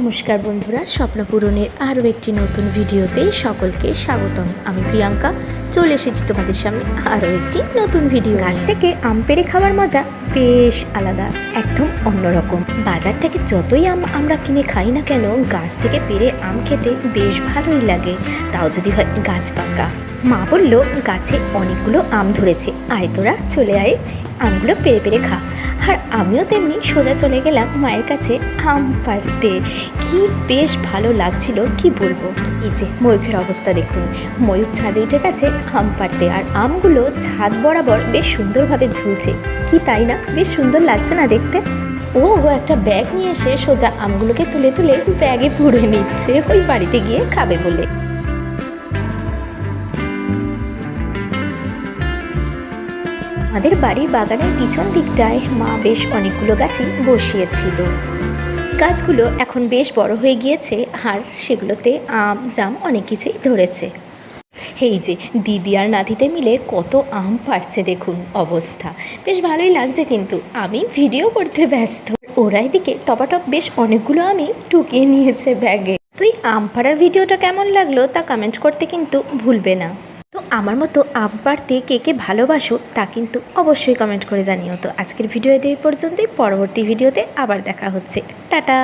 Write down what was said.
নমস্কার বন্ধুরা, স্বপ্নপূরণের আরও একটি নতুন ভিডিওতে সকলকে স্বাগতম। আমি প্রিয়াঙ্কা চলে এসেছি তোমাদের সামনে আরও একটি নতুন ভিডিও। গাছ থেকে আম পেড়ে খাওয়ার মজা বেশ আলাদা, একদম অন্যরকম। বাজার থেকে যতই আম আমরা কিনে খাই না কেন, গাছ থেকে পেড়ে আম খেতে বেশ ভালোই লাগে, তাও যদি হয় গাছ পাকা। মা বলল গাছে অনেকগুলো আম ধরেছে, আয় তোরা চলে আয়, আমগুলো পেড়ে পেড়ে খা। আর আমিও তেমনি সোজা চলে গেলাম মায়ের কাছে আম পাড়তে। কি বেশ ভালো লাগছিল, কি বলবো। এই যে ময়ূখের অবস্থা দেখুন, ময়ূর ছাদে উঠে গেছে আম পাড়তে, আর আমগুলো ছাদ বরাবর বেশ সুন্দরভাবে ঝুলছে। কি তাই না, বেশ সুন্দর লাগছে না দেখতে? ও একটা ব্যাগ নিয়ে এসে সোজা আমগুলোকে তুলে তুলে ব্যাগে ভরে নিচ্ছে, ওই বাড়িতে গিয়ে খাবে বলে। আমাদের বাড়ির বাগানের পিছন দিকটায় মা বেশ অনেকগুলো গাছই বসিয়েছিল। গাছগুলো এখন বেশ বড় হয়ে গিয়েছে, আর সেগুলোতে আম জাম অনেক কিছুই ধরেছে। এই যে দিদি আর নাতিতে মিলে কত আম পাড়ছে দেখুন অবস্থা, বেশ ভালোই লাগছে, কিন্তু আমি ভিডিও করতে ব্যস্ত। ওরা এদিকে টপাটপ বেশ অনেকগুলো আমি ঢুকিয়ে নিয়েছে ব্যাগে। তো এই আম পাড়ার ভিডিওটা কেমন লাগলো তা কমেন্ট করতে কিন্তু ভুলবে না। তো আমার মতো আম পাড়তে কে কে ভালোবাসো তা কিন্তু অবশ্যই কমেন্ট করে জানিও। তো আজকের ভিডিওটা এই পর্যন্তই, পরবর্তী ভিডিওতে আবার দেখা হচ্ছে। টাটা।